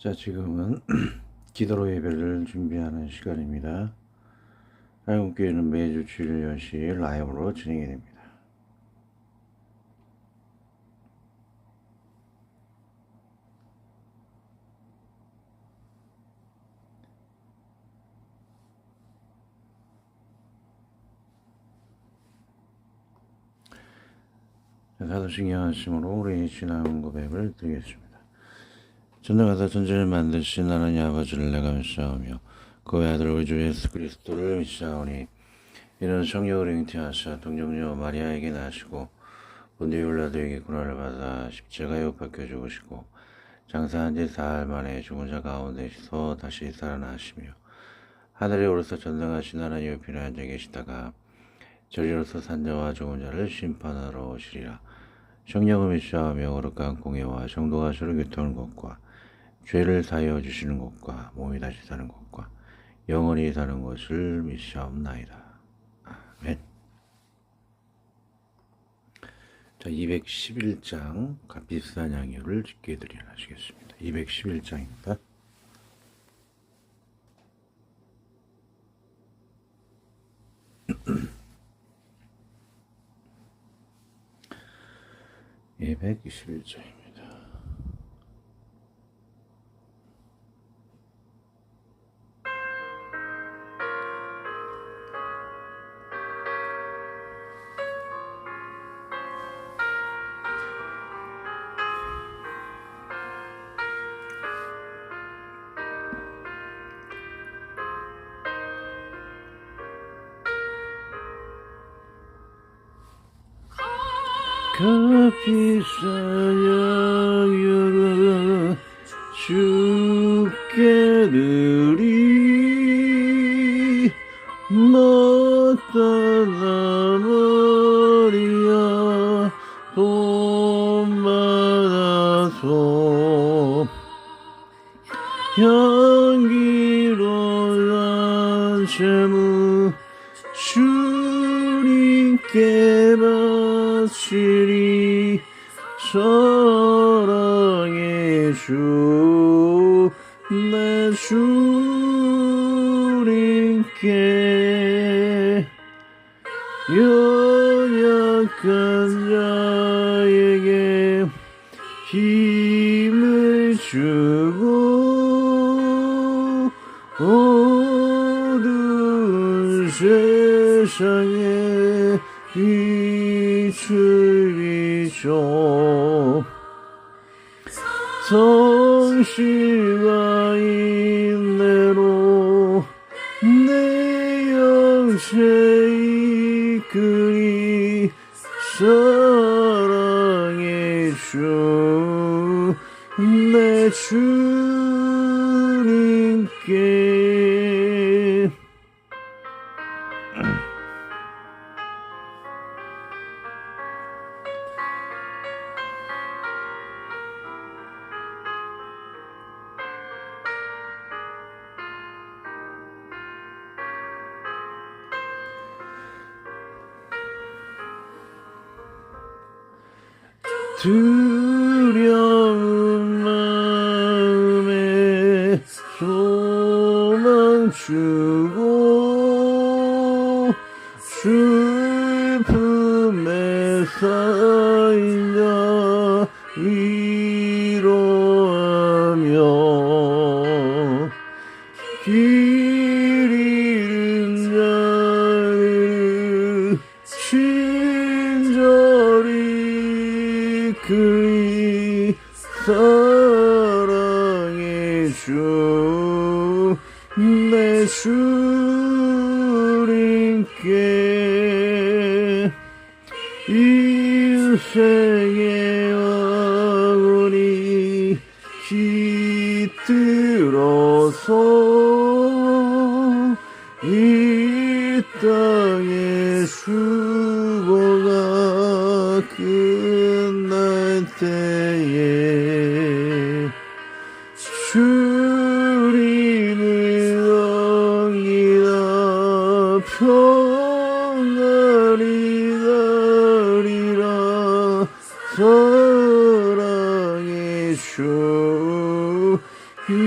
자, 지금은 기도로 예배를 준비하는 시간입니다. 한국교회는 매주 주일 10시 라이브로 진행이 됩니다. 사도신 경하심으로 우리 신앙 고백을 드리겠습니다. 전능하사 천지를 만드신 하나님 아버지를 내가 믿사오며 그 아들 우리 주 예수 그리스도를 믿사오니 이는 성령으로 잉태하사 동정녀 마리아에게 나시고 본디오 빌라도에게 고난을 받아 십자가에 못 박혀 죽으시고 장사한 지 사흘 만에 죽은 자 가운데서 다시 살아나시며 하늘에 오르사 전능하신 하나님의 편에 앉아 계시다가 저리로서 산자와 죽은 자를 심판하러 오시리라. 성령을 믿사오며 거룩한 공예와 정도가 서로 교통하는 것과 죄를 사하여 주시는 것과 몸이 다시 사는 것과 영원히 사는 것을 믿사옵나이다. 아멘. 자, 211장 값비싼 양요를 짓게 드리겠습니다. 211장입니다. (221장입니다) 값비싼 양요를 주께 드리 마따나 마리아 돈 받아서 향기로운 제물 주님께 바치리 사랑의 주 내 주님께 연약한 자에게 힘을 주고 어두운 세상에 빛을 비춰 성실과 인내로 내 영체 이끄니 사랑의 주 내 주님께 두려운 마음에 소망 주고 슬픔에 쌓인 자 위로하며 길 잃은 자를 친절히 그리 사랑의 주 내 주님께 인생의 왕원이 깃들어서 이 땅의 수고가 끝날 때에 주님을 엉이다 평안히 가리라 사랑의 주 내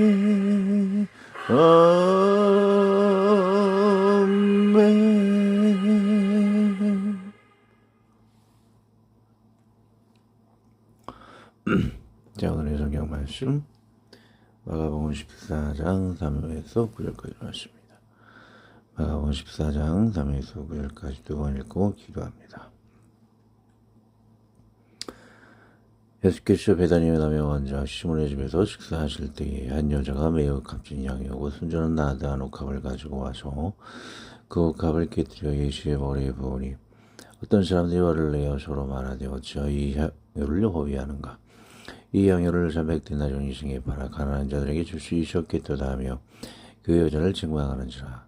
예수님께 아멘. 자, 오늘의 성경 말씀 마가복음 14장 3절에서 9절까지 말씀입니다. 마가복음 14장 3절에서 9절까지 두 번 읽고 기도합니다. 예수께서 베다니에 가며 앉아 시몬의 집에서 식사하실 때에 한 여자가 매우 값진 양이오고 순전한 나드한 옥합을 가지고 와서 그 옥합을 깨뜨려 예수의 머리에 부으니 어떤 사람들이 화를 내어 서로 말하되 어찌하여 이 향유를 허비하는가. 이 향유를 300데나리온 이상에 팔아 가난한 자들에게 줄 수 있었겠도다 하며 그 여자를 책망하는지라.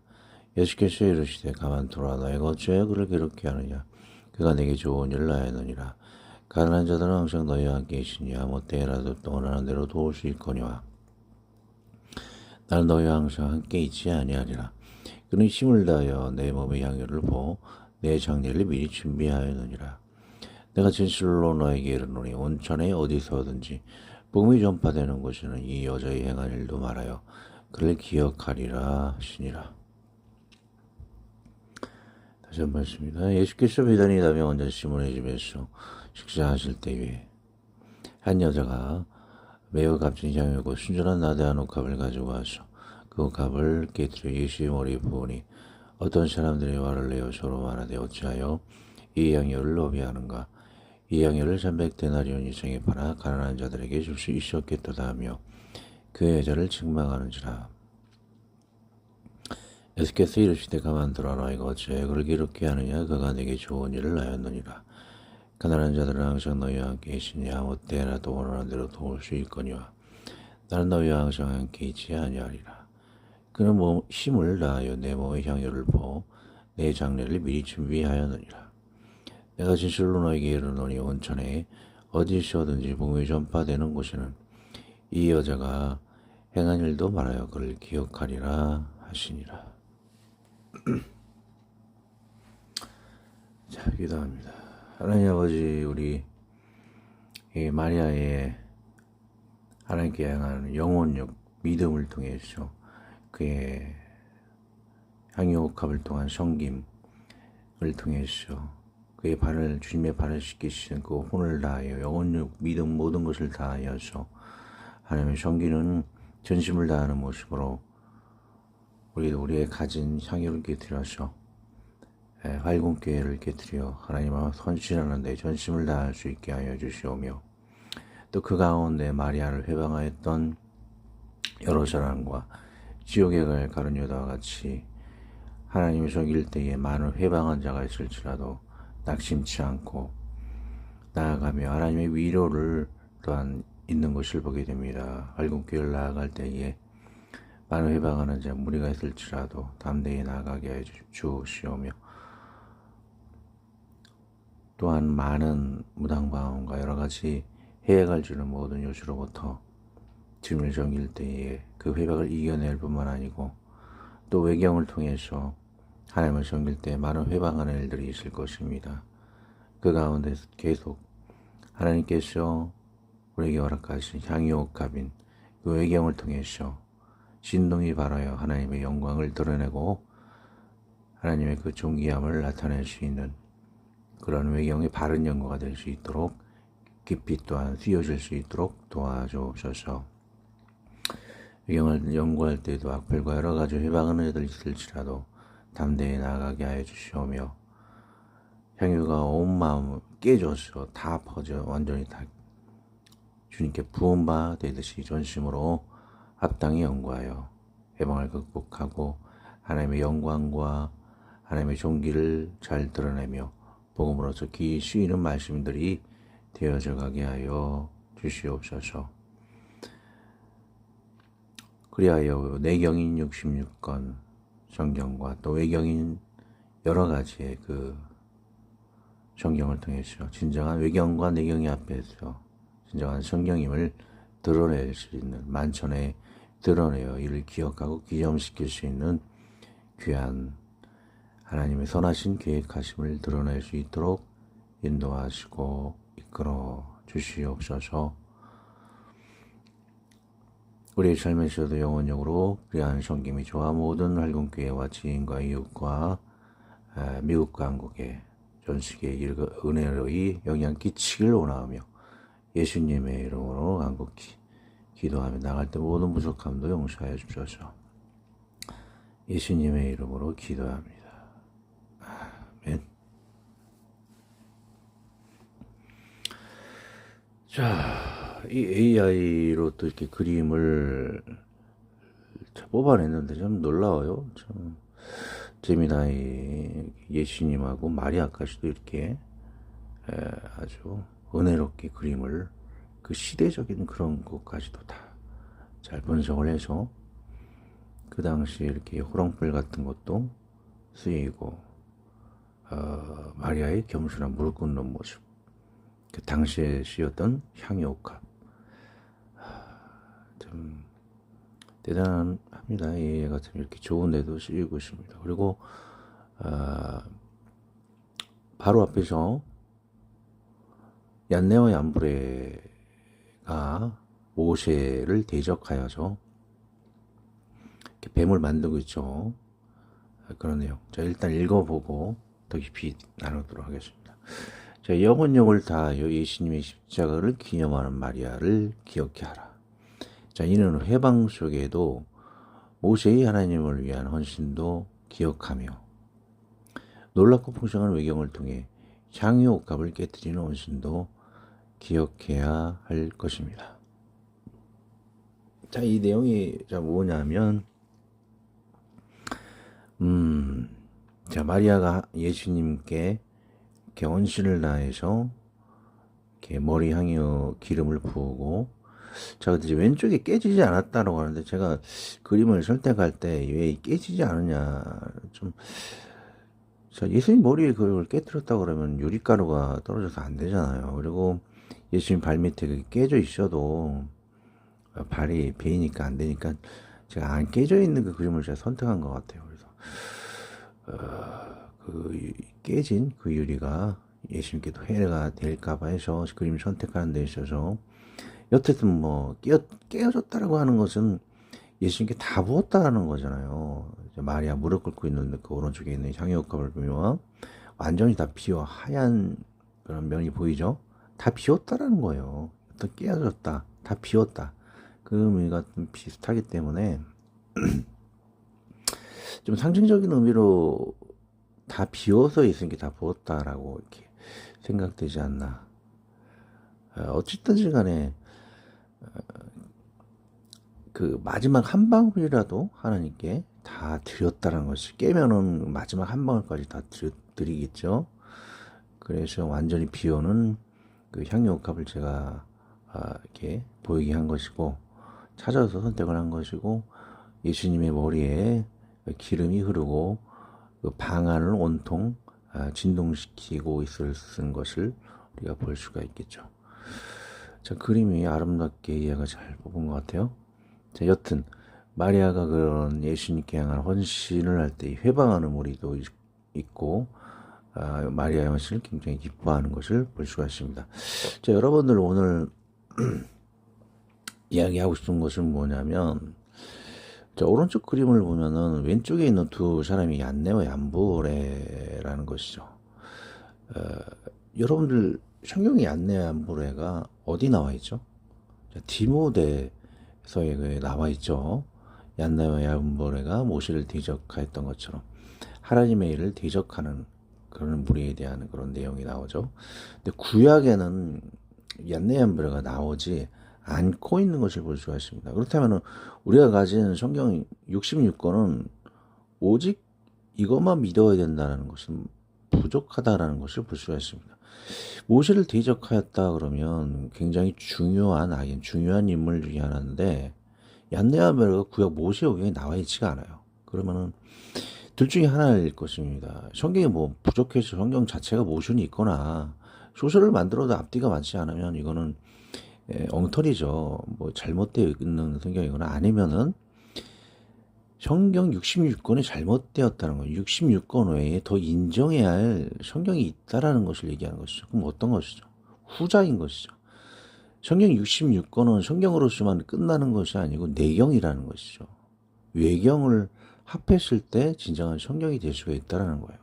예수께서 이르시되 가만두라. 너희가 어찌하여 그를 괴롭게 하느냐. 그가 내게 좋은 일을 하였느니라. 가난한 자들은 항상 너희와 함께 계시니와 뭐 때라도 또 원하는 대로 도울 수 있거니와 나는 너희와 항상 함께 있지 아니하리라. 그는 힘을 다하여 내 몸의 향유를 보고 내 장례를 미리 준비하였느니라. 내가 진실로 너에게 이르노니 온천에 어디서든지 복음이 전파되는 곳에는 이 여자의 행한 일도 말하여 그를 기억하리라 하시니라. 다시 한 번 말씀입니다. 예수께서 베다니에 가며 앉아 시몬의 집에서 식사하실 때에 한 여자가 매우 값진 향유고 순전한 나드한 옥합을 가지고 와서 그 옥합을 깨뜨려 예수의 머리에 부으니 어떤 사람들이 화를 내어 서로 말하되 어찌하여 이 향유를 허비하는가. 이 향유를 300데나리온 이상에 팔아 가난한 자들에게 줄 수 있었겠도다 하며 그 여자를 책망하는지라. 예수께서 이르시되 가만두라. 너희가 어찌하여 그를 괴롭게 하느냐. 그가 내게 좋은 일을 하였느니라. 가난한 자들은 항상 너희와 함께 계시니 아무 때라도 원하는 대로 도울 수 있거니와 나는 너희와 항상 함께 있지 아니하리라. 그는 힘을 다하여 내 몸의 향유를 보고 내 장례를 미리 준비하였느니라. 내가 진실로 너에게 이르노니 온천에 어디서든지 복음이 전파되는 곳에는 이 여자가 행한 일도 말하여 그를 기억하리라 하시니라. 자, 기도합니다. 하나님 아버지, 우리 마리아의 하나님께 향하는 영혼력, 믿음을 통해서 그의 향유옥합을 통한 섬김을 통해서 그의 발을 주님의 발을 씻기시는 그 혼을 다하여 영혼력, 믿음 모든 것을 다하여서 하나님의 섬기는 전심을 다하는 모습으로 우리의 가진 향유를 깨뜨려서 활공교회를 깨뜨려 하나님과 헌신하는 데 전심을 다할 수 있게 하여 주시오며 또 그 가운데 마리아를 회방하였던 여러 사람과 지옥에 갈 가룟 유다와 같이 하나님을 섬길 때에 많은 회방한 자가 있을지라도 낙심치 않고 나아가며 하나님의 위로를 또한 있는 것을 보게 됩니다. 활공교회를 나아갈 때에 많은 회방하는 자 무리가 있을지라도 담대히 나아가게 하여 주시오며 또한 많은 무당방언과 여러가지 해악을 주는 모든 요소로부터 주님을 섬길 때에 그 회박을 이겨낼 뿐만 아니고 또 외경을 통해서 하나님을 섬길 때 많은 회방하는 일들이 있을 것입니다. 그 가운데서 계속 하나님께서 우리에게 허락하신 향유옥합인 그 외경을 통해서 신동이 발하여 하나님의 영광을 드러내고 하나님의 그 존귀함을 나타낼 수 있는 그런 외경의 바른 연고가 될 수 있도록 깊이 또한 휘어질 수 있도록 도와주옵소서. 외경을 연구할 때도 악플과 여러 가지 회방하는 애들 있을지라도 담대히 나아가게 하여 주시오며 향유가 온 마음 깨져서 다 퍼져 완전히 다 주님께 부은 바 되듯이 전심으로 합당히 연구하여 해방을 극복하고 하나님의 영광과 하나님의 존귀를 잘 드러내며 복음으로서 귀히 쓰이는 말씀들이 되어져 가게 하여 주시옵소서. 그리하여 내경인 66권 성경과 또 외경인 여러 가지의 그 성경을 통해서 진정한 외경과 내경이 앞에서 진정한 성경임을 드러낼 수 있는 만천에 드러내어 이를 기억하고 기념시킬 수 있는 귀한 하나님의 선하신 계획하심을 드러낼 수 있도록 인도하시고 이끌어 주시옵소서. 우리의 삶에서도 영원적으로 그리한 성김이 좋아 모든 활공교회와 지인과 이웃과 미국과 한국에 전시계에 은혜로이 영향 끼치길 원하며 예수님의 이름으로 간곡히 기도하며 나갈 때 모든 부족함도 용서하여 주셔서 예수님의 이름으로 기도합니다. 아멘. 자, 이 AI로 또 이렇게 그림을 뽑아냈는데 좀 놀라워요. 참 제미나이 예수님하고 마리아까지도 이렇게 아주 은혜롭게 그림을 그 시대적인 그런 것까지도 다 잘 분석을 해서 그 당시에 이렇게 호롱불 같은 것도 쓰이고 마리아의 겸손한 무릎 꿇는 모습, 그 당시에 씌웠던 향유옥합, 참 대단합니다. 얘가 참 이렇게 좋은데도 쓰이고 있습니다. 그리고 바로 앞에서 얀네와 얀브레가 모세를 대적하여서 이렇게 뱀을 만들고 있죠. 그런 내용. 자, 일단 읽어보고 더 깊이 나누도록 하겠습니다. 자, 영혼력을 다하여 예수님의 십자가를 기념하는 마리아를 기억해 하라. 자, 이는 회방 속에도 모세의 하나님을 위한 헌신도 기억하며 놀랍고 풍성한 외경을 통해 향유옥합을 깨뜨리는 헌신도 기억해야 할 것입니다. 자, 이 내용이 뭐냐면 자, 마리아가 예수님께 이렇게 헌신을 다해서 이렇게 머리 향유 기름을 부으고, 자, 근데 왼쪽이 깨지지 않았다고 하는데 제가 그림을 선택할 때 왜 깨지지 않느냐 좀. 자, 예수님 머리에 그걸 깨뜨렸다 그러면 유리가루가 떨어져서 안 되잖아요. 그리고 예수님 발밑에 깨져 있어도 발이 베이니까 안 되니까 제가 안 깨져 있는 그 그림을 제가 선택한 것 같아요. 그래서 그 깨진 그 유리가 예수님께도 해가 될까봐 해서 그림 선택하는 데 있어서 여태튼 뭐 깨어졌다라고 하는 것은 예수님께 다 부었다라는 거잖아요. 마리아 무릎 꿇고 있는 그 오른쪽에 있는 향유옥합을 보면 완전히 다 비어 하얀 그런 면이 보이죠. 다 비었다라는 거예요. 또 깨어졌다, 다 비었다. 그 의미가 좀 비슷하기 때문에 좀 상징적인 의미로 다 비워서 예수님께 다 부었다라고 이렇게 생각되지 않나. 어쨌든지 간에 그 마지막 한 방울이라도 하나님께 다 드렸다는 것이, 깨면은 마지막 한 방울까지 다 드리겠죠. 그래서 완전히 비워는 그 향유옥합을 제가 이렇게 보이게 한 것이고, 찾아서 선택을 한 것이고, 예수님의 머리에 기름이 흐르고 그 방안을 온통 진동시키고 있었던 것을 우리가 볼 수가 있겠죠. 자, 그림이 아름답게 이해가 잘 뽑은 것 같아요. 자, 여튼 마리아가 그런 예수님께 향한 헌신을 할 때 회방하는 무리도 있고 마리아의 헌신을 굉장히 기뻐하는 것을 볼 수가 있습니다. 자, 여러분들 오늘 이야기하고 싶은 것은 뭐냐면, 자, 오른쪽 그림을 보면은 왼쪽에 있는 두 사람이 얀네와 얀브레라는 것이죠. 여러분들 성경에 얀네와 얀브레가 어디 나와 있죠? 자, 디모데서에 나와 있죠. 얀네와 얀브레가 모세를 대적하였던 것처럼 하나님의 일을 대적하는 그런 무리에 대한 그런 내용이 나오죠. 근데 구약에는 얀네 얀브레가 나오지 않고 있는 것을 볼 수가 있습니다. 그렇다면 우리가 가진 성경 66권은 오직 이것만 믿어야 된다는 것은 부족하다라는 것을 볼 수가 있습니다. 모세를 대적하였다 그러면 굉장히 중요한 인물 중에 하나인데, 얀네 얀브레가 구약 모세오경에 나와 있지가 않아요. 그러면은 둘 중에 하나일 것입니다. 성경이 뭐 부족해서 성경 자체가 모순이 있거나 소설을 만들어도 앞뒤가 맞지 않으면 이거는 엉터리죠. 뭐 잘못되어 있는 성경이거나 아니면은 성경 66권이 잘못되었다는 거예요. 66권 외에 더 인정해야 할 성경이 있다라는 것을 얘기하는 것이죠. 그럼 어떤 것이죠? 후자인 것이죠. 성경 66권은 성경으로서만 끝나는 것이 아니고 내경이라는 것이죠. 외경을 합했을 때 진정한 성경이 될 수가 있다는 거예요.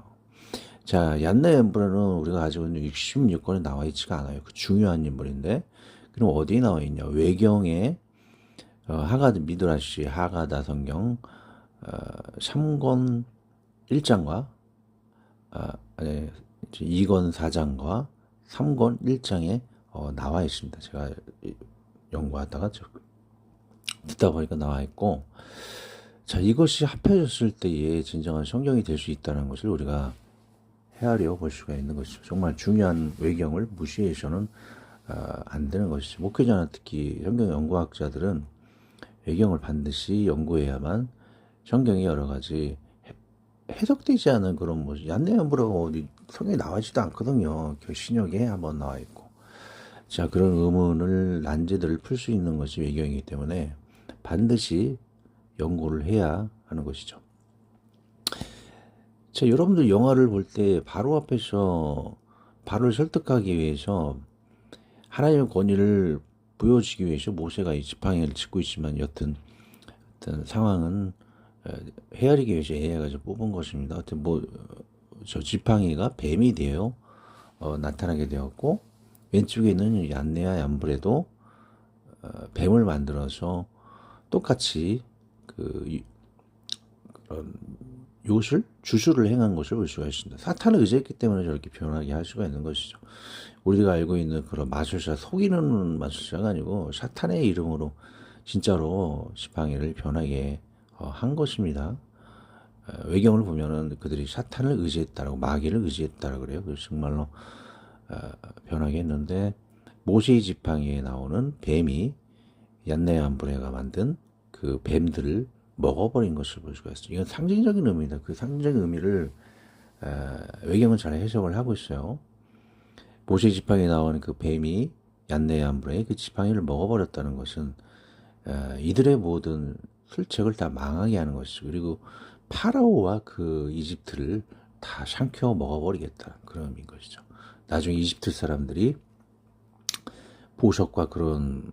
자, 얀네 엠브라는 우리가 가지고 있는 66권에 나와 있지가 않아요. 그 중요한 인물인데, 그럼 어디에 나와 있냐? 외경에 하가드 미드라시 하가다 성경 3권 1장과 2권 4장과 3권 1장에 나와 있습니다. 제가 연구하다가 듣다 보니까 나와 있고, 자, 이것이 합해졌을 때에 진정한 성경이 될 수 있다는 것을 우리가 헤아려 볼 수가 있는 것이죠. 정말 중요한 외경을 무시해서는 안 되는 것이죠. 목회자나 특히 성경 연구학자들은 외경을 반드시 연구해야만 성경이 여러 가지 해석되지 않은 그런 뭐 얀네암브라고 어디 성경에 나와있지도 않거든요. 신역에 한번 나와 있고. 자, 그런 의문을 난제들을 풀 수 있는 것이 외경이기 때문에 반드시 연구를 해야 하는 것이죠. 자, 여러분들 영화를 볼 때 바로 앞에서 바로를 설득하기 위해서 하나님의 권위를 보여주기 위해서 모세가 이 지팡이를 짚고 있지만 여튼 어떤 상황은 헤아리기 위해서 AI가 뽑은 것입니다. 하여튼 저 지팡이가 뱀이 되어 나타나게 되었고, 왼쪽에 있는 얀네와 얀브레도 뱀을 만들어서 똑같이 그런 주술을 행한 것을 볼 수가 있습니다. 사탄을 의지했기 때문에 저렇게 변하게 할 수가 있는 것이죠. 우리가 알고 있는 그런 마술사, 속이는 마술사가 아니고 사탄의 이름으로 진짜로 지팡이를 변하게 한 것입니다. 외경을 보면은 그들이 사탄을 의지했다라고, 마귀를 의지했다라고 그래요. 그래서 정말로 변하게 했는데, 모세의 지팡이에 나오는 뱀이 얀네 얀브레가 만든 그 뱀들을 먹어버린 것을 볼 수가 있어요. 이건 상징적인 의미입니다. 그 상징적인 의미를 외경은 잘 해석을 하고 있어요. 모세 지팡이에 나오는 그 뱀이 얀네 얀브레의 그 지팡이를 먹어버렸다는 것은 이들의 모든 술책을 다 망하게 하는 것이죠. 그리고 파라오와 그 이집트를 다 삼켜 먹어버리겠다, 그런 의미인 것이죠. 나중에 이집트 사람들이 보석과 그런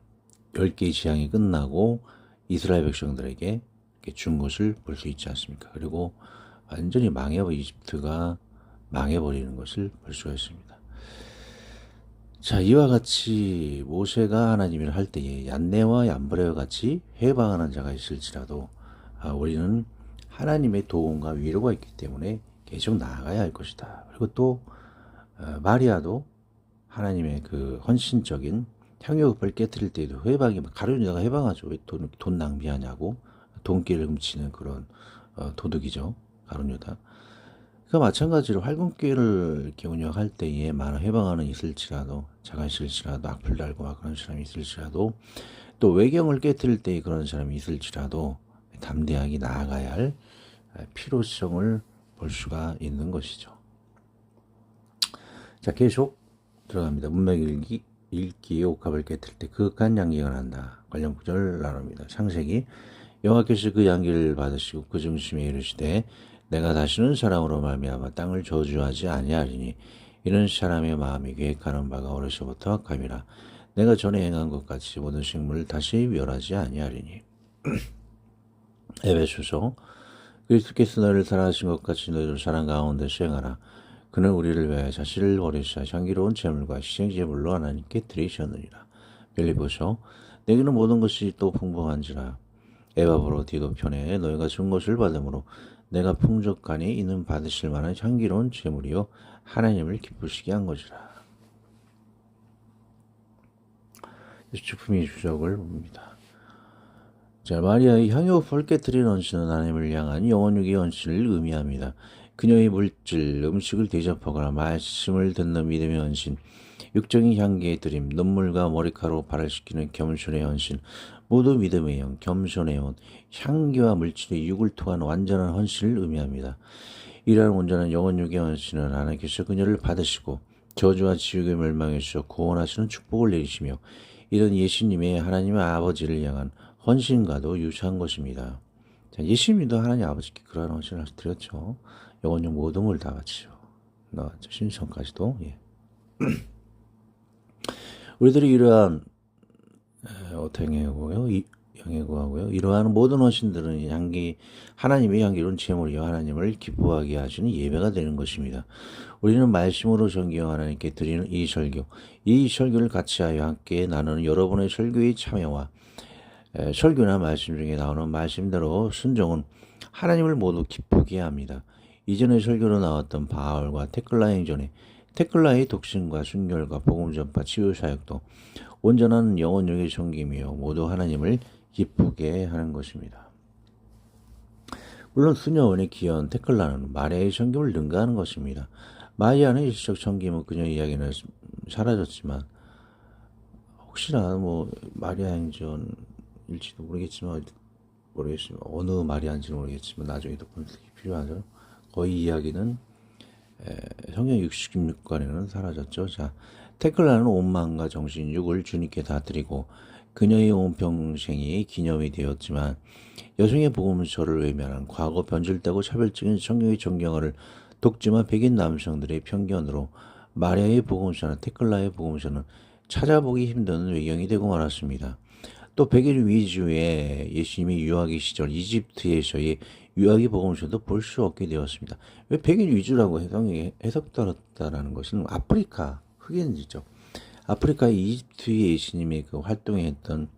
10개의 재앙이 끝나고 이스라엘 백성들에게 준 것을 볼 수 있지 않습니까? 그리고 완전히 이집트가 망해버리는 것을 볼 수가 있습니다. 자, 이와 같이 모세가 하나님을 할 때에 얀네와 얀브레와 같이 해방하는 자가 있을지라도 우리는 하나님의 도움과 위로가 있기 때문에 계속 나아가야 할 것이다. 그리고 또 마리아도 하나님의 그 헌신적인 향유급을 깨뜨릴 때에도 해방이, 가룟유다가 해방하죠. 왜 돈 낭비하냐고, 돈기를 훔치는 그런 도둑이죠, 가룟유다. 그 마찬가지로 활금교회를 운영할 때에 많은 해방하는 있을지라도, 자가 있을지라도, 악플 달고 막 그런 사람이 있을지라도, 또 외경을 깨뜨릴 때에 그런 사람이 있을지라도 담대하게 나아가야 할 필요성을 볼 수가 있는 것이죠. 자, 계속 들어갑니다. 문맥 읽기에 옥합을 깨뜨릴 때 그윽한 양기가 난다. 관련 구절을 나눕니다. 창세기, 여호와께서 그 양기를 받으시고 그 중심에 이르시되 내가 다시는 사람으로 말미암아 땅을 저주하지 아니하리니 이런 사람의 마음이 계획하는 바가 어려서부터 악함이라. 내가 전에 행한 것 같이 모든 식물을 다시 멸하지 아니하리니. 에베소서, 그리스도께서 너희를 사랑하신 것 같이 너희를 사랑 가운데 수행하라. 그는 우리를 위하여 자신을 버리사 향기로운 제물과 희생제물로 하나님께 드리셨느니라. 빌립보서, 내게는 모든 것이 또 풍성한지라. 에바브로 디도 편에 너희가 준 것을 받음으로 내가 풍족하니 이는 받으실 만한 향기로운 제물이요 하나님을 기쁘시게 한 것이라. 주품이 주적을 봅니다. 자, 마리아의 향유업을 깨뜨린 헌신은 하나님을 향한 영혼육의 헌신을 의미합니다. 그녀의 물질, 음식을 대접하거나 말씀을 듣는 믿음의 헌신, 육적인 향기의 드림, 눈물과 머리카락으로 발화시키는 겸손의 헌신, 모두 믿음의 영, 겸손의 혼, 향기와 물질의 육을 통한 완전한 헌신을 의미합니다. 이러한 온전한 영혼육의 헌신은 하나님께서 그녀를 받으시고 저주와 지옥의 멸망에서 구원하시는 축복을 내리시며 이런 예수님의 하나님의 아버지를 향한 헌신과도 유사한 것입니다. 자, 예수님도 하나님 아버지께 그러한 헌신을 드렸죠. 영혼육 모든 걸 다 바치죠. 신성까지도. 예. 우리들이 이러한 양해구하고요. 이러한 모든 헌신들은 하나님의 향기로운 제물이요 하나님을 기뻐하게 하시는 예배가 되는 것입니다. 우리는 말씀으로 존경 하나님께 드리는 이 설교를 같이 하여 함께 나누는 여러분의 설교의 참여와 설교나 말씀 중에 나오는 말씀대로 순종은 하나님을 모두 기쁘게 합니다. 이전에 설교로 나왔던 바울과 테클라 행전에 테클라의 독신과 순결과 복음 전파 치유 사역도 온전한 영혼력의 섬김이요 모두 하나님을 기쁘게 하는 것입니다. 물론 수녀원의 기현 테클라는 마리아의 섬김을 능가하는 것입니다. 마리아는 일시적 섬김은 그녀의 이야기는 사라졌지만 혹시나 마리아 행전일지도 모르겠지만 어느 마리아인지는 모르겠지만 나중에 더 분석이 필요하죠. 거의 이야기는 성경 66권에는 사라졌죠. 자, 테클라는 온 마음과 정신, 육을 주님께 다 드리고 그녀의 온 평생이 기념이 되었지만 여성의 복음서를 외면한 과거 변질되고 차별적인 성경의 존경을 독점한 백인 남성들의 편견으로 마리아의 복음서나 테클라의 복음서는 찾아보기 힘든 외경이 되고 말았습니다. 또 백인 위주의 예수님이 유아기 시절 이집트에서의 유아기 복음서도 볼 수 없게 되었습니다. 왜 백인 위주라고 해석되었다라는 것은 아프리카 흑인이죠. 아프리카의 이집트의 예수님이 그 활동했던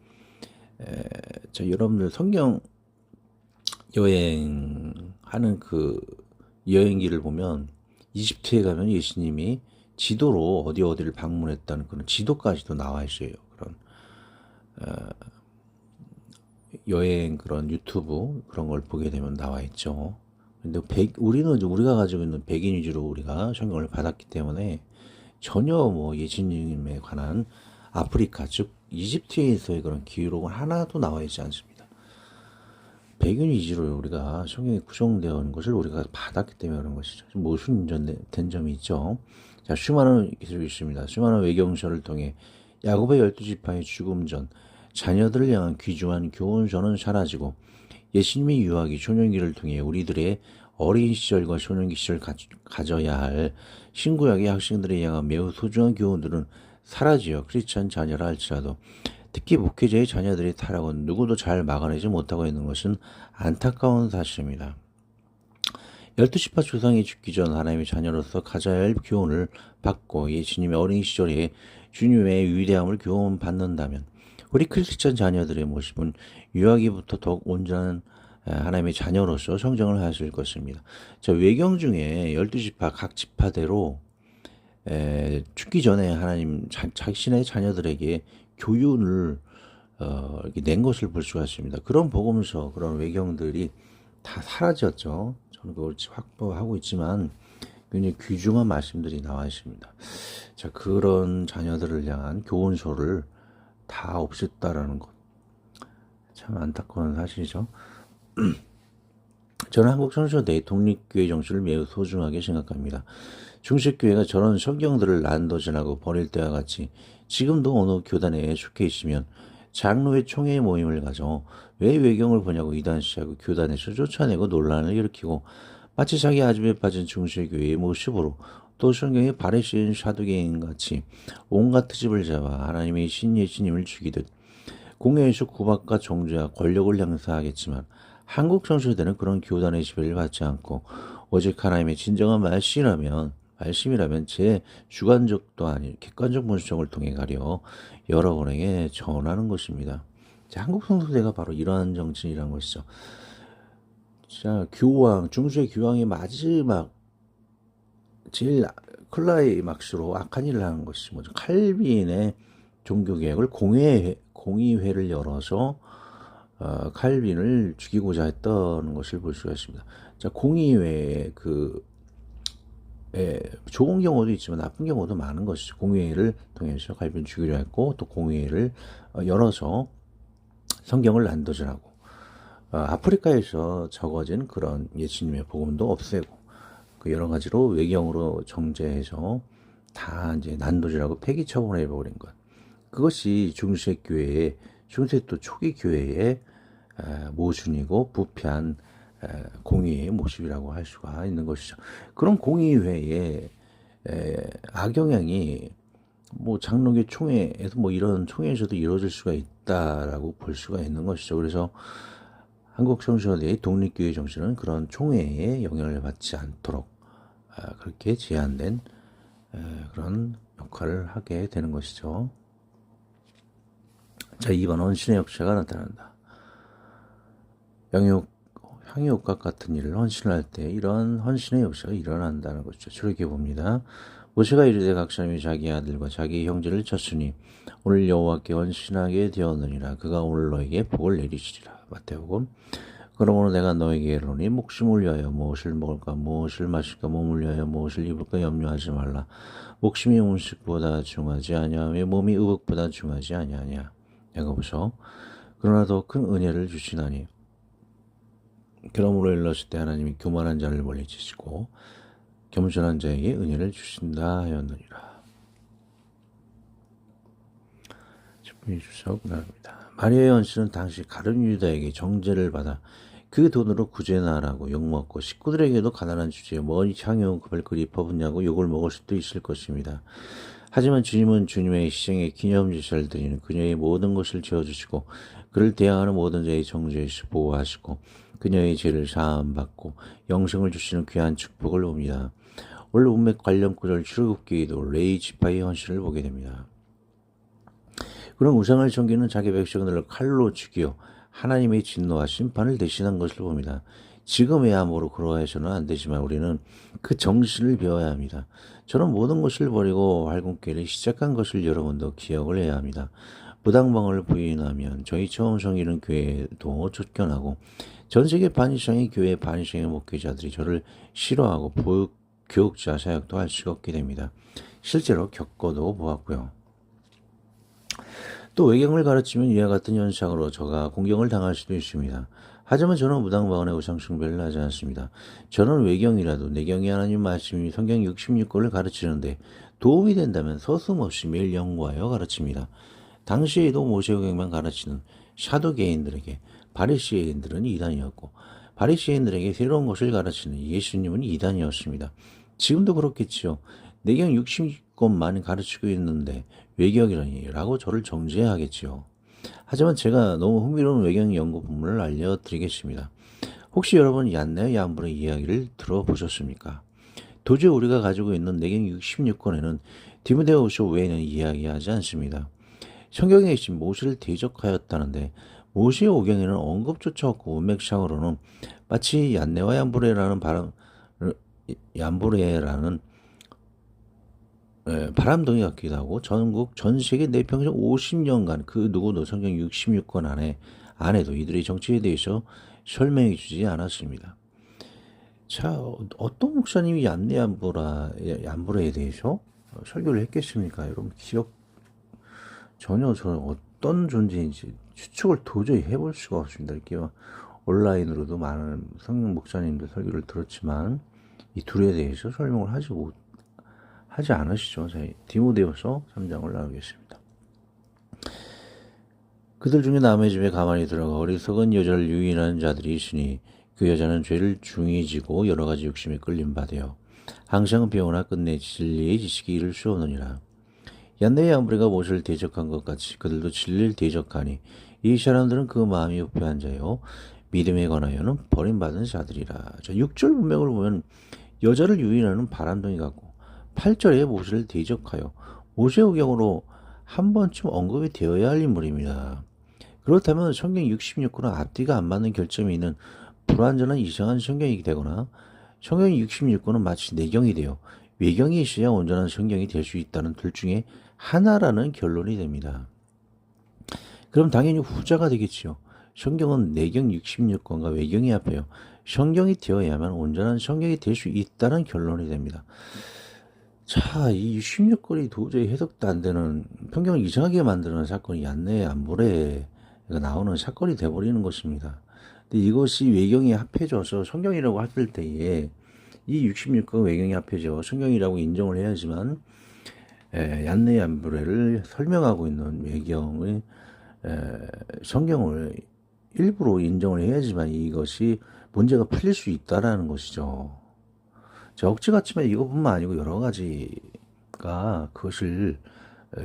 여러분들 성경 여행하는 그 여행기를 보면 이집트에 가면 예수님이 지도로 어디를 방문했다는 그런 지도까지도 나와 있어요. 그런 여행 그런 유튜브 그런 걸 보게 되면 나와 있죠. 근데 우리가 가지고 있는 백인 위주로 우리가 성경을 받았기 때문에 전혀 예수님에 관한 아프리카 즉 이집트에서의 그런 기록은 하나도 나와 있지 않습니다. 백인 위주로 우리가 성경이 구성되어 있는 것을 우리가 받았기 때문에 그런 것이죠. 모순된 점이 있죠. 자, 수많은 기술이 있습니다. 수많은 외경서를 통해 야곱의 12지파의 죽음 전 자녀들을 향한 귀중한 교훈서는 사라지고 예수님의 유아기, 초년기를 통해 우리들의 어린 시절과 초년기 시절 가져야 할 신구약의 학생들에 향한 매우 소중한 교훈들은 사라지어 크리스찬 자녀라 할지라도 특히 목회자의 자녀들의 타락은 누구도 잘 막아내지 못하고 있는 것은 안타까운 사실입니다. 12지파 조상이 죽기 전 하나님의 자녀로서 가져야 할 교훈을 받고 예수님의 어린 시절에 주님의 위대함을 교훈받는다면 우리 크리스천 자녀들의 모습은 유아기부터 더욱 온전한 하나님의 자녀로서 성장을 하실 것입니다. 자, 외경 중에 12지파 각 지파대로 죽기 전에 하나님 자신의 자녀들에게 교훈을 이렇게 낸 것을 볼 수가 있습니다. 그런 복음서, 그런 외경들이 다 사라졌죠. 저는 그걸 확보하고 있지만 굉장히 귀중한 말씀들이 나와 있습니다. 자, 그런 자녀들을 향한 교훈서를 다 없앴다라는 것. 참 안타까운 사실이죠. 저는 한국 선교대 독립교회 정신을 매우 소중하게 생각합니다. 중식교회가 저런 성경들을 난도전하고 버릴 때와 같이 지금도 어느 교단에 속해 있으면 장로회 총회 모임을 가져 왜 외경을 보냐고 이단시하고 교단에서 쫓아내고 논란을 일으키고 마치 자기 아집에 빠진 중세교회의 모습으로 또 성경에 발에 씌인 사두개인같이 온갖 트집을 잡아 하나님의 신 예수님을 죽이듯 공회에서 구박과 정죄와 권력을 행사하겠지만 한국 성서대는 그런 교단의 지배를 받지 않고 오직 하나님의 진정한 말씀이라면 제 주관적도 아닌 객관적 분석을 통해 가려 여러분에게 전하는 것입니다. 자, 한국 성서대가 바로 이러한 정신이라는 것이죠. 자, 중세 교황의 마지막 제일 클라이막스로 악한 일을 하는 것이 뭐죠? 칼빈의 종교개혁을 공의회를 열어서 칼빈을 죽이고자 했던 것을 볼 수가 있습니다. 자, 공의회의 좋은 경우도 있지만 나쁜 경우도 많은 것이죠. 공의회를 통해서 칼빈을 죽이려 했고 또 공의회를 열어서 성경을 난도전하고 아프리카에서 적어진 그런 예수님의 복음도 없애고 그 여러 가지로 외경으로 정제해서 다 이제 난도질하고 폐기 처분해 버린 것. 그것이 중세 또 초기 교회의 모순이고 부패한 공의회의 모습이라고 할 수가 있는 것이죠. 그런 공의회의 악영향이 뭐 장로교 총회에서 뭐 이런 총회에서도 이루어질 수가 있다라고 볼 수가 있는 것이죠. 그래서 한국 성서대의 독립교회 정신은 그런 총회에 영향을 받지 않도록 그렇게 제한된 그런 역할을 하게 되는 것이죠. 자, 2번 헌신의 역사가 나타난다. 향유옥과 같은 일을 헌신할 때 이런 헌신의 역사가 일어난다는 것이죠. 저렇게 봅니다. 모세가 이르되 각 사람이 자기 아들과 자기 형제를 쳤으니 오늘 여호와께 헌신하게 되었느니라. 그가 오늘 너에게 복을 내리시리라. 마태복음. 그러므로 내가 너에게 이르노니 목숨을 위하여 무엇을 먹을까 무엇을 마실까 몸을 위하여 무엇을 입을까 염려하지 말라. 목숨이 음식보다 중하지 아니하며 몸이 의복보다 중하지 아니하냐. 야고보서. 그러나 더 큰 은혜를 주시나니 그러므로 일렀을 때 하나님이 교만한 자를 멀리치시고 겸손한 자에게 은혜를 주신다 하였느니라. 10분이 주석 나옵니다. 마리아의 헌신은 당시 가룟 유다에게 정죄를 받아 그 돈으로 구제나라고 욕먹고 식구들에게도 가난한 주제에 머리 향유 급을 그리 퍼붓냐고 욕을 먹을 수도 있을 것입니다. 하지만 주님은 주님의 희생의 기념제사를 드리는 그녀의 모든 것을 지어주시고 그를 대항하는 모든 자의 정죄에서 보호하시고 그녀의 죄를 사함받고 영생을 주시는 귀한 축복을 봅니다. 오늘 운맥 관련 구절 출애굽기에도 레위 지파의 헌신을 보게 됩니다. 그런 우상을 섬기는 자기 백성들을 칼로 죽여 하나님의 진노와 심판을 대신한 것을 봅니다. 지금의야말로 그러해서는 안 되지만 우리는 그 정신을 배워야 합니다. 저는 모든 것을 버리고 활동길을 시작한 것을 여러분도 기억을 해야 합니다. 무당방을 부인하면 저희 처음 섬기는 교회도 쫓겨나고 전 세계 반 이상의 교회 반 이상의 목회자들이 저를 싫어하고 교육자 사역도 할 수가 없게 됩니다. 실제로 겪어도 보았고요. 또 외경을 가르치면 이와 같은 현상으로 저가 공경을 당할 수도 있습니다. 하지만 저는 무당방언의 우상 숭배를 하지 않습니다. 저는 외경이라도 내경이 하나님 말씀이 성경 66권을 가르치는데 도움이 된다면 서슴없이 매일 연구하여 가르칩니다. 당시에도 모세오경만 가르치는 사도계인들에게 바리새인들은 이단이었고 바리새인들에게 새로운 것을 가르치는 예수님은 이단이었습니다. 지금도 그렇겠지요. 내경 60권만 가르치고 있는데 외경이라니 저를 정죄하겠지요. 하지만 제가 너무 흥미로운 외경 연구 부문을 알려드리겠습니다. 혹시 여러분 얀네 얀불의 이야기를 들어보셨습니까? 도저히 우리가 가지고 있는 내경 66권에는 디모데후서 외에는 이야기하지 않습니다. 성경에 계신 모세를 대적하였다는데 모세의 오경에는 언급조차 없고 문맥상으로는 마치 얀네와 얀브레라는 바람둥이 같기도 하고 전 세계 내평생 50년간 그 누구도 성경 66권 안에도 이들의 정치에 대해서 설명해 주지 않았습니다. 자, 어떤 목사님이 얀브레에 대해서 설교를 했겠습니까? 여러분 전혀 저는 어떤 존재인지 추측을 도저히 해볼 수가 없습니다. 이렇게 온라인으로도 많은 성경 목사님들 설교를 들었지만 이 둘에 대해서 설명을 하지 않으시죠. 자, 디모데후서 3장을 나누겠습니다. 그들 중에 남의 집에 가만히 들어가 어리석은 여자를 유인하는 자들이 있으니 그 여자는 죄를 중히 지고 여러 가지 욕심에 끌림 받아요. 항상 배우나 끝내 진리의 지식이 이를 수 없느니라. 얀네의 얀브레가 모세를 대적한 것 같이 그들도 진리를 대적하니 이 사람들은 그 마음이 부패한 자요 믿음에 관하여는 버림받은 자들이라. 자, 6절 문맥을 보면 여자를 유인하는 바람둥이 같고 8절에 모세를 대적하여 모세오경으로 한 번쯤 언급이 되어야 할 인물입니다. 그렇다면 성경 66권은 앞뒤가 안 맞는 결점이 있는 불완전한 이상한 성경이 되거나 성경 66권은 마치 내경이 되어 외경이 있어야 온전한 성경이 될 수 있다는 둘 중에 하나라는 결론이 됩니다. 그럼 당연히 후자가 되겠지요. 성경은 내경 66권과 외경이 합해요. 성경이 되어야만 온전한 성경이 될 수 있다는 결론이 됩니다. 자, 이 66권이 도저히 해석도 안 되는 성경을 이상하게 만드는 사건이 얀네 얀브레가 나오는 사건이 돼버리는 것입니다. 근데 이것이 외경이 합해져서 성경이라고 했을 때에 이 66권 외경이 합해져 성경이라고 인정을 해야지만 얀네 얀브레를 설명하고 있는 외경의 성경을 일부러 인정을 해야지만 이것이 문제가 풀릴 수 있다라는 것이죠. 자, 억지 같지만 이것뿐만 아니고 여러 가지가 그것을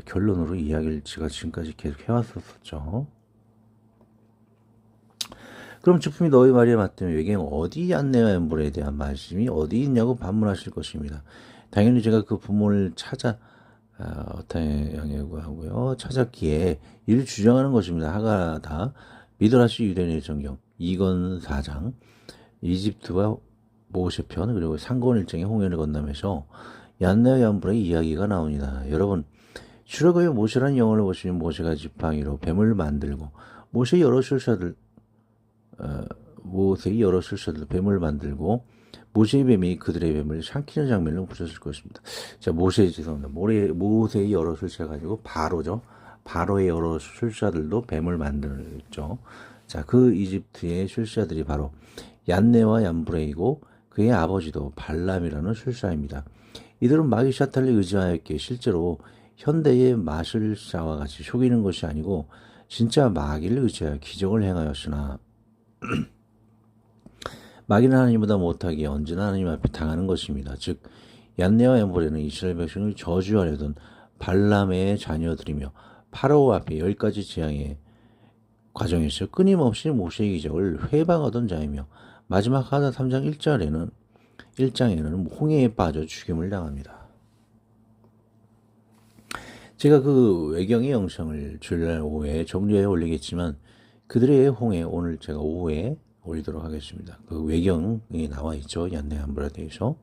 결론으로 이야기를 제가 지금까지 계속 해왔었죠. 그럼 주품이 너희 말에 맞다면 외경 어디 안내와 연불에 대한 말씀이 어디 있냐고 반문하실 것입니다. 당연히 제가 그 부모를 찾아 어탕양해고하고요 찾았기에 이를 주장하는 것입니다. 하가다 미드라시 유대인의 정경 2권 4장 이집트와 모세편 그리고 상고일정의 홍해를 건너면서 얀네와 얀불의 이야기가 나옵니다. 여러분 출애굽의 모세라는 영혼을 보시면 모세가 지팡이로 뱀을 만들고 모세의 여러 술사들 뱀을 만들고 모세의 뱀이 그들의 뱀을 삼키는 장면을 보셨을 것입니다. 자, 죄송합니다. 모세의 여러 술사 가지고 바로죠. 바로의 여러 술사들도 뱀을 만들었죠. 자, 그 이집트의 술사들이 바로 얀네와 얀브레이고 그의 아버지도 발람이라는 술사입니다. 이들은 마귀 샤탈을 의지하였기에 실제로 현대의 마술사와 같이 속이는 것이 아니고 진짜 마귀를 의지하여 기적을 행하였으나 마귀는 하나님보다 못하기에 언제나 하나님 앞에 당하는 것입니다. 즉 얀네와 얀브레는 이스라엘 백성을 저주하려던 발람의 자녀들이며 파라오 앞에 10가지 재앙의 과정에서 끊임없이 모세의 기적을 회방하던 자이며 마지막 하다 3장 1장에는 홍해에 빠져 죽임을 당합니다. 제가 그 외경의 영상을 주일날 오후에 정리해 올리겠지만 그들의 홍해 오늘 제가 오후에 올리도록 하겠습니다. 그 외경이 나와 있죠. 얀네 얀브라데에서.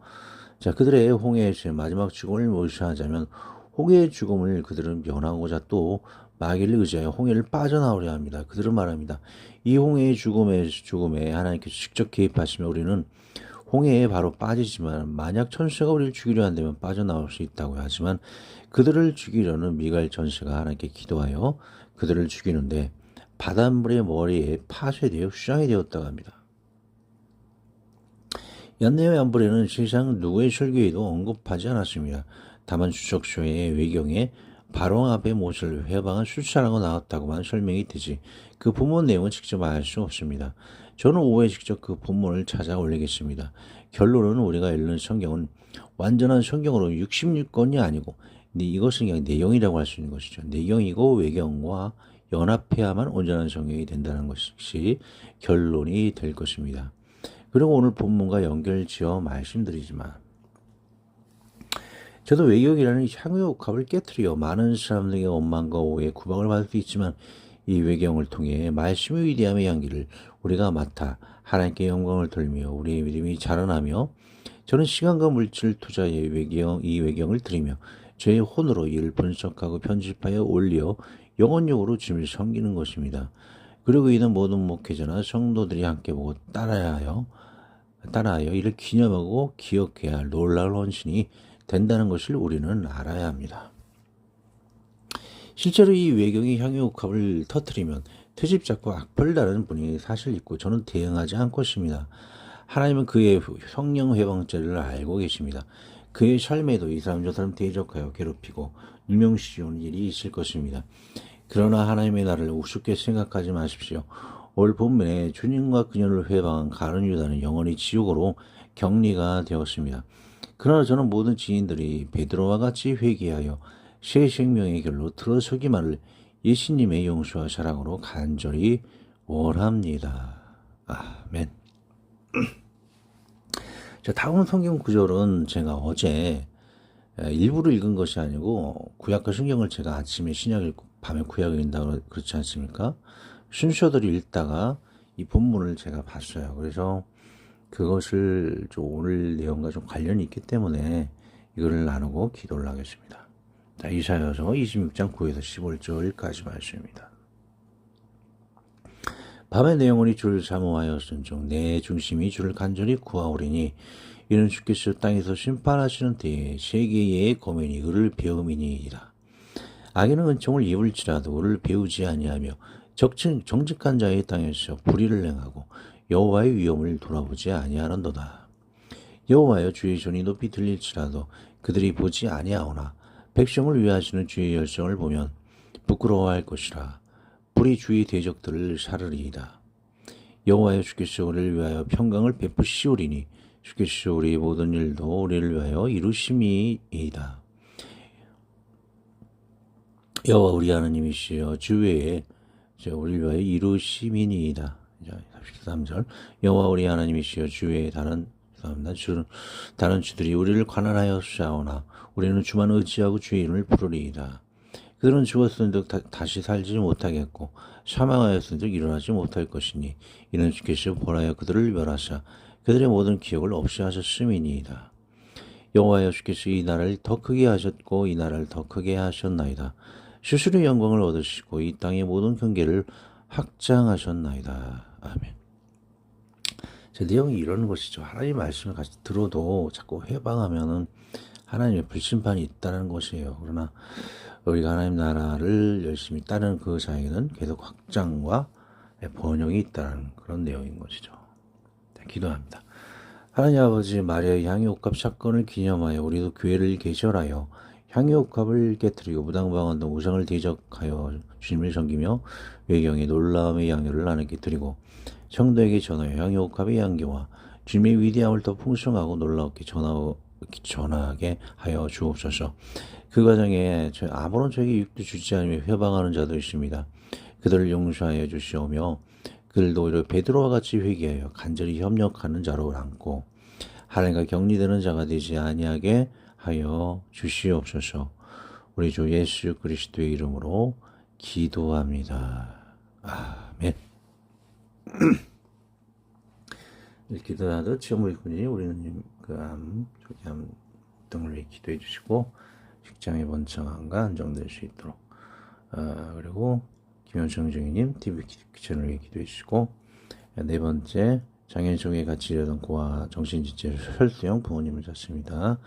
자, 그들의 홍해에서의 마지막 죽음을 묘사하자면 홍해의 죽음을 그들은 면하고자 또 마귀를 의지하여 홍해를 빠져나오려 합니다. 그들은 말합니다. 이 홍해의 죽음에 하나님께서 직접 개입하시면 우리는 홍해에 바로 빠지지만 만약 천사가 우리를 죽이려 한다면 빠져나올 수 있다고 하지만 그들을 죽이려는 미가엘 전사가 하나님께 기도하여 그들을 죽이는데 바닷물의 머리에 파쇄되어 수장이 되었다고 합니다. 얀네와 얀브레는 세상 누구의 설교에도 언급하지 않았습니다. 다만 주석서의 외경에 바로 앞에 못을 회방한 술사라고 나왔다고만 설명이 되지 그 본문 내용은 직접 알 수 없습니다. 저는 오후에 직접 그 본문을 찾아 올리겠습니다. 결론은 우리가 읽는 성경은 완전한 성경으로 66권이 아니고 이것은 그냥 내용이라고 할 수 있는 것이죠. 내용이고 외경과 연합해야만 온전한 성경이 된다는 것이 결론이 될 것입니다. 그리고 오늘 본문과 연결지어 말씀드리지만 저도 외경이라는 향유옥합을 깨트려 많은 사람들에게 원망과 오해에 구박을 받을 수 있지만 이 외경을 통해 말씀의 위대함의 향기를 우리가 맡아 하나님께 영광을 돌리며 우리의 믿음이 자라나며 저는 시간과 물질을 투자해 이 외경을 드리며 저의 혼으로 이를 분석하고 편집하여 올려 영혼력으로 주님을 섬기는 것입니다. 그리고 이는 모든 목회자나 성도들이 함께 보고 따라하여 이를 기념하고 기억해야 할 놀라운 헌신이 된다는 것을 우리는 알아야 합니다. 실제로 이 외경이 향유옥합을 터뜨리면 트집잡고 악벌을 다루는 분이 사실 있고 저는 대응하지 않고 있습니다. 하나님은 그의 성령 회방죄를 알고 계십니다. 그의 삶에도 이 사람 저 사람 대적하여 괴롭히고 누명씌우는 일이 있을 것입니다. 그러나 하나님의 나라를 우습게 생각하지 마십시오. 올 본문에 주님과 그녀를 회방한 가룟 유다는 영원히 지옥으로 격리가 되었습니다. 그러나 저는 모든 지인들이 베드로와 같이 회개하여 새 생명의 길로 들어서기만을 예수님의 용서와 사랑으로 간절히 원합니다. 아멘. 자, 다음 성경 구절은 제가 어제 일부러 읽은 것이 아니고 구약과 성경을 제가 아침에 신약 읽고 밤에 구약 읽는다고 그렇지 않습니까? 순서대로 읽다가 이 본문을 제가 봤어요. 그래서 그것을 좀 오늘 내용과 좀 관련이 있기 때문에 이거를 나누고 기도를 하겠습니다. 자, 이사야서 26장 9에서 15절까지 말씀입니다. 밤의 내영혼이 주를 사모하여 쓴 중 내 중심이 주를 간절히 구하오리니 이는 주께서 땅에서 심판하시는 때에 세계의 고민이 의를 배움이니이다. 악인은 은총을 입을지라도 의를 배우지 아니하며 정직한 자의 땅에서 불의를 행하고 여호와의 위엄을 돌아보지 아니하는도다. 여호와여 주의 손이 높이 들릴지라도 그들이 보지 아니하오나 백성을 위하시는 주의 열정을 보면 부끄러워할 것이라. 불이 주의 대적들을 사르리이다. 여호와여 주께서 우리를 위하여 평강을 베푸시오리니 주께서 우리의 모든 일도 우리를 위하여 이루심이이다. 여호와 우리 하나님이시여 주 외에 우리를 위하여 이루심이니이다. 13절 여호와 우리 하나님이시여 주 외에 다른 주들이 우리를 관할하여 싸우나 우리는 주만 의지하고 주의 이름을 부르리이다. 그들은 죽었은즉 다시 살지 못하겠고 사망하였은즉 일어나지 못할 것이니 이는 주께서 보라여 그들을 멸하사 그들의 모든 기억을 없이 하셨음이니이다. 여호와여 주께서 이 나라를 더 크게 하셨고 이 나라를 더 크게 하셨나이다. 스스로 영광을 얻으시고 이 땅의 모든 경계를 확장하셨나이다. 아멘. 제 내용이 이런 것이죠. 하나님의 말씀을 같이 들어도 자꾸 회방하면은 하나님의 불심판이 있다는 것이에요. 그러나 우리가 하나님 나라를 열심히 따르는 그 사이에는 계속 확장과 번영이 있다는 그런 내용인 것이죠. 기도합니다. 하나님 아버지, 마리아의 향유옥합 사건을 기념하여 우리도 교회를 개설하여 향유옥합을 깨뜨리고 무당방언 등 우상을 대적하여 주님을 섬기며 외경의 놀라움의 양육을 나누게 드리고 성도에게 전하여 향유옥합의 양교와 주님의 위대함을 더 풍성하고 놀랍게 전하게 하여 주옵소서. 그 과정에 아무런 저에게 유익도 주지 않으며 회방하는 자도 있습니다. 그들을 용서하여 주시오며 그들도 오히려 베드로와 같이 회개하여 간절히 협력하는 자로 남고 하나님과 격리되는 자가 되지 아니하게 하여 주시옵소서. 우리 주 예수 그리스도의 이름으로 기도합니다. 아멘. 기도하듯 지원부군이 우리는 조기암 등을 위해 기도해 주시고 직장의 번창함과 안정될 수 있도록 그리고 김현정 증인님 TV 키친을 위해 기도해 주시고 네 번째 장현정에 같이 일하던 고아 정신지체 혈수형 부모님을 찾습니다.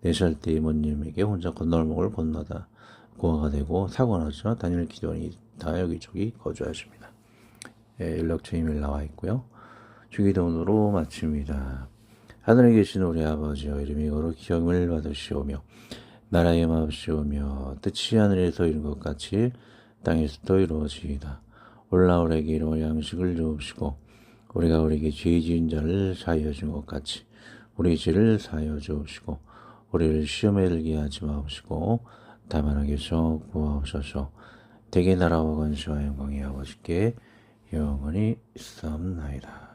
4살 때 이모님에게 혼자 건널목을 건너다 고아가 되고 사고가 나서 단일 기도원이 다 여기저기 거주하십니다. 연락처 이메일 나와 있고요. 주기도문으로 마칩니다. 하늘에 계신 우리 아버지여 이름이 거룩히 기억을 받으시오며 나라의 마옵시오며 뜻이 하늘에서 이룬 것 같이 땅에서도 이루어지이다. 올라오래게 이루어 양식을 주옵시고 우리가 우리에게 죄 지은 자를 사하여 준 것 같이 우리 죄를 사하여 주옵시고 우리를 시험에 들게 하지 마옵시고 다만 악에서 구하옵소서. 대개 나라와 권세와 영광이 아버지께 영원히 있사옵나이다.